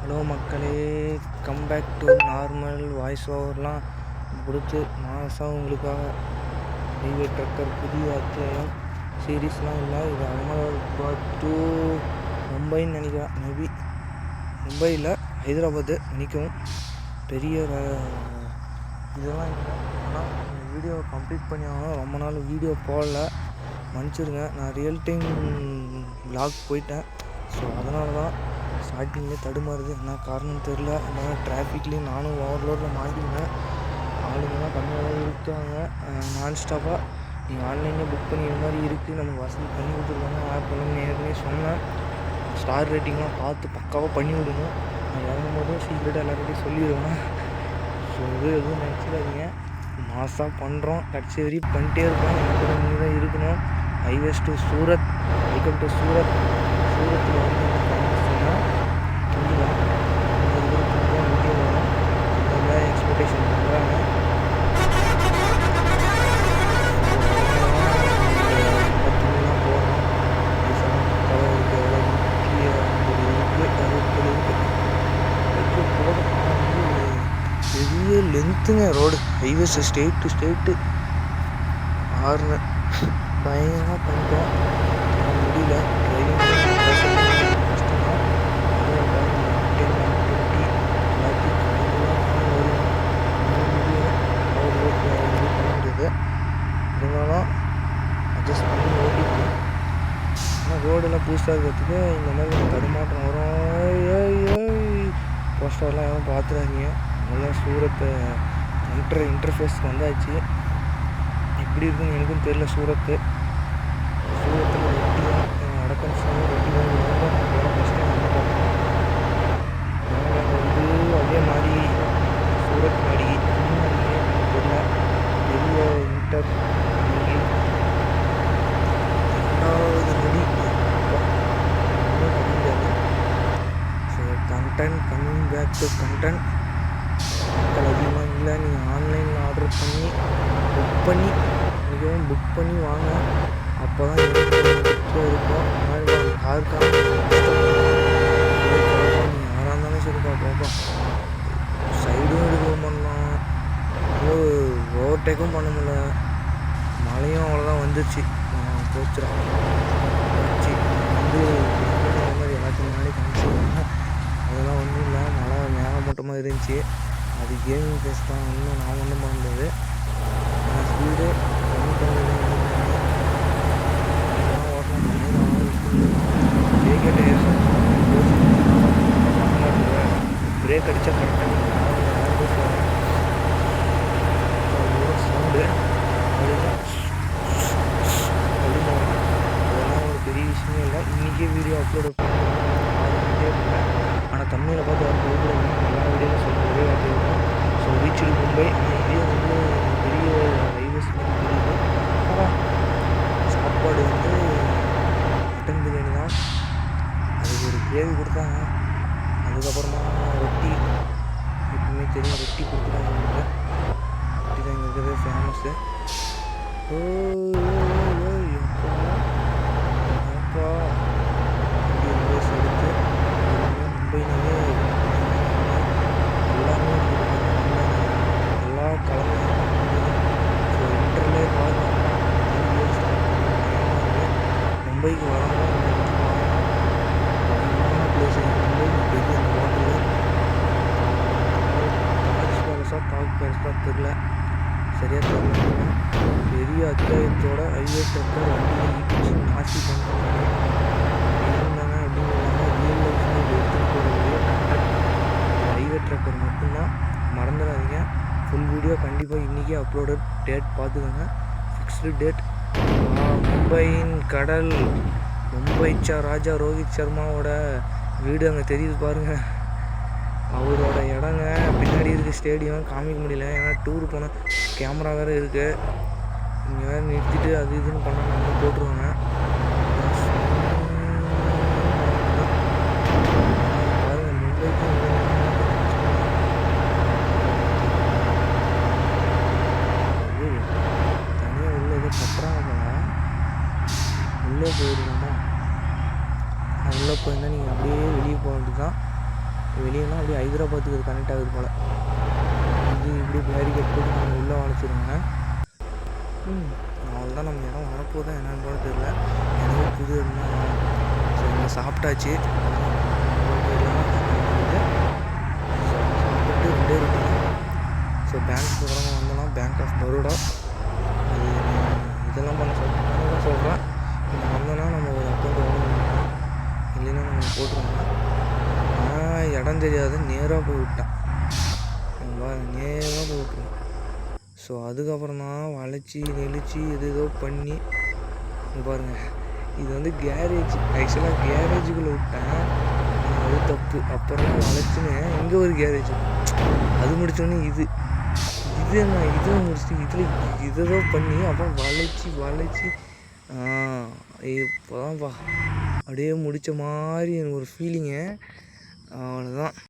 Hello மக்களே, come back to normal voice ஓவர்லாம் கொடுத்து மாதம் உங்களுக்காக ஹைவே ட்ரக்கர் புதிய அத்தியாயம் சீரீஸ்லாம் இல்லை. இது அகமதாபாத் டு மும்பைன்னு நினைக்கிறேன். மேபி மும்பையில் ஹைதராபாத்து நினைக்கவும் பெரிய இதெல்லாம் இல்லை. ஆனால் வீடியோ கம்ப்ளீட் பண்ணி ஆகணும். ரொம்ப நாள் வீடியோ போடல, மன்னிச்சிருங்க. நான் ரியல் டைம் விளாக் போயிட்டேன். ஸோ அதனால தான் ஸ்டார்டிங்லேயே தடுமாறுது. என்ன காரணம் தெரில. இல்லைனா டிராஃபிக்லேயும் நானும் ஓவர்லோடில் மாட்டினேன். ஆளுங்கெல்லாம் கம்மியாக தான் இருக்காங்க. நான்ஸ்டாப்பாக நீங்கள் ஆன்லைன்லேயே புக் பண்ணிக்கிற மாதிரி இருக்குது. நமக்கு வசதி பண்ணி கொடுத்துருக்காங்க. ஆப் எல்லாம் ஏற்கனவே சொன்னேன். ஸ்டார் ரேட்டிங்லாம் பார்த்து பக்காவாக பண்ணி விடணும். நான் இறங்கும் போதும் சீக்கிரட்டாக எல்லாருக்கிட்டையும் சொல்லிடுவேன். ஸோ எதுவும் நினச்சிடாதீங்க. மாதம் பண்ணுறோம், கடைசி வரையும் பண்ணிட்டே இருக்கோம். எனக்கு கூட நீங்கள் தான் இருக்கணும். Highways to Surat. Welcome to Surat. சூரத்தில் வந்து என்ன ஃபேமஸ்னா துணி தான். இந்த துணி தான் இங்கே வரும். இதெல்லாம் எக்ஸ்பெக்டேஷன் பண்ணுறாங்க. துணிலாம் போடுறோம். கலர் இருக்குது, எவ்வளோ முக்கிய 50 இருக்குது, 60 இருக்குது போதும். பெரிய லென்த்துங்க road. Highways state to state ஆறுன பயங்கரமாக பண்ணிட்டோம். முடியல. டிரைவிங் கஷ்டம்தான். அதுவும் 10, 20 எல்லாத்தையும் வருவோம். முடியும். ரோட்டில் இது பண்ண முடியாது. இருந்தாலும் அட்ஜஸ்ட் பண்ணி ஓட்டிட்டு. ஆனால் ரோடெல்லாம் புதுசாக இருக்கிறதுக்கு இந்த மாதிரி தடுமாற்றம் வரும். போஸ்டர்லாம் எதுவும் பார்த்துறாதீங்க. நல்லா சூரத்தை இன்டர்ஃபேஸ்க்கு வந்தாச்சு. எப்படி இருக்குன்னு எனக்கும் தெரியல. சூரத்தில் ரொட்டி தான் அடக்கம் சாமி. ரொட்டி தான் நாங்கள் ஃபஸ்ட் டைம் வந்து பார்த்தோம். நாங்கள் வந்து அதே மாதிரி சூரத் மாடி முன்னாடியே தெரியல. பெரிய இன்டர் மாடி 2வது நடி ஒன்றும் பண்ண முடியாது. So content coming back to content. மக்கள் அதிகமாக இல்லை. நீங்கள் ஆன்லைனில் ஆர்டர் பண்ணி புக் பண்ணி வாங்க. அப்போ தான் இருக்கும். யாருக்காக நீங்கள் யாராக இருந்தாலும் சரிப்பா பாப்பா. சைடும் எடுக்க பண்ணோம். ஓவர்டேக்கும் பண்ண முடியல. மழையும் அவ்வளோதான் வந்துருச்சு. போச்சுடா வச்சு வந்து மாதிரி எல்லாத்தையும் முன்னாடி காமிச்சிருவாங்க. அதெல்லாம் ஒன்றும் இல்லை. மழை மேகமூட்டமாக இருந்துச்சு. அது கேமிங் பேஸ் தான். இன்னும் நான் ஒன்றும் பண்ண முடியாது. ஸ்பீடு கம்மி பண்ணி பிரேக் அடித்தா கரெக்டாக சவுண்டு அதுதான் அப்படின்னு அதெல்லாம் ஒரு பெரிய விஷயமே இல்லை. இன்றைக்கே வீடியோ அப்லோட் பண்ணிட்டே இருப்பேன். ஆனால் தமிழில் பார்த்து வரப்போது எல்லா வீடியோவும் சொல்ல ஒரே வார்த்தை இருக்கும். So reach Mumbai. ஆனால் இதே வந்து பெரிய ஹைவேஸ் தெரியுது. சாப்பாடு வந்து மட்டன் பிரியாணி தான். அதுக்கு ஒரு கிரேவி கொடுத்தாங்க. அதுக்கப்புறமா ரொட்டி. எப்பவுமே தெரியும் ரொட்டி கொடுத்துட்டாங்க. ரொட்டி தான் இங்கே இருக்கிறதே ஃபேமஸ்ஸு. அப்பா ஹைவேஸ் எடுத்து மும்பைனாலே எல்லாமே எல்லா கிழமையும் ஸோ இன்டர்லே பார்த்தோம்னா மும்பைக்கு வரவங்க அதிகமான பிளேஸ். மும்பை பெரிய அந்த ஹோட்டலு தாஜ் பேலஸாக தெரில, சரியாக தெரியல. பெரிய அத்தியாயத்தோட ஹைவே ட்ரக்கர் வண்டியை இடிச்சு நாசி பண்ணுறாங்க. இருந்தாங்க அப்படின்னு இல்லாமல் ரியல் லைஃப்பில் இது எடுத்துகிட்டு போகிறதுலேயே கண்டக்ட் ஹைவே ட்ரக்கர் மட்டும்தான். மறந்துடாதீங்க. ஃபுல் வீடியோ கண்டிப்பாக இன்றைக்கே அப்லோடட். டேட் பார்த்துக்கோங்க. Fixed date. மும்பையின் கடல். மும்பை ராஜா ரோஹித் சர்மாவோட வீடு அங்கே தெரியுது பாருங்கள். அவரோட இடங்க பின்னாடி இருக்குது. ஸ்டேடியம் காமிக்க முடியல, ஏன்னா டூர் போனால் கேமரா வேறு இருக்குது. இங்கே வேறு நிறுத்திட்டு அது இதுன்னு பண்ணால் நம்ம போட்டுருவாங்க. பாருங்கள் மும்பைக்கு தனியாக உள்ள ஏதோ கட்டுறாங்க போல. உள்ளே போயிருக்கோமா? உள்ளே போயிருந்தால் நீங்கள் அப்படியே வெளியே போக வேண்டியது தான். வெளியேனா அப்படியே ஹைதராபாத்துக்கு அது கனெக்ட் ஆகுது போல். இது இப்படி பேரிகேட் போட்டு நம்ம உள்ளே வளைச்சிருங்க. அவ்வளோதான், நம்ம இடம் வரப்போதான் என்னன்னு கூட தெரியல. எனக்கு புது இடம்னா ஸோ இங்கே சாப்பிட்டாச்சு. சாப்பிட்டு 2 இருக்குங்க. ஸோ பேங்க் போகிறவங்க வந்தோம்னா பேங்க் ஆஃப் பரோடா அது இதெல்லாம் பண்ண சொல்கிறேன். இங்கே வந்தோன்னா நம்ம ஒரு அக்கௌண்ட் ஓப்பன் பண்ணணும், இல்லைன்னா நம்ம போட்டுருவோங்க. நான் இடம் தெரியாது நேராக போய் விட்டேன், நேராக போய் விட்ருவோம். ஸோ அதுக்கப்புறம் தான் வளைச்சி நெளிச்சு ஏதோ பண்ணி பாருங்கள். இது வந்து கேரேஜ், ஆக்சுவலாக கேரேஜுக்குள்ளே விட்டேன், அது தப்பு. அப்புறம் வளைச்சுன்னு இங்கே ஒரு கேரேஜ், அது முடித்தோடனே இது நான் இதை முடிச்சுட்டு இதை பண்ணி அப்புறம் வளைச்சி இப்போதான்ப்பா அப்படியே முடித்த மாதிரி எனக்கு ஒரு ஃபீலிங்கு. அவ்வளோதான்.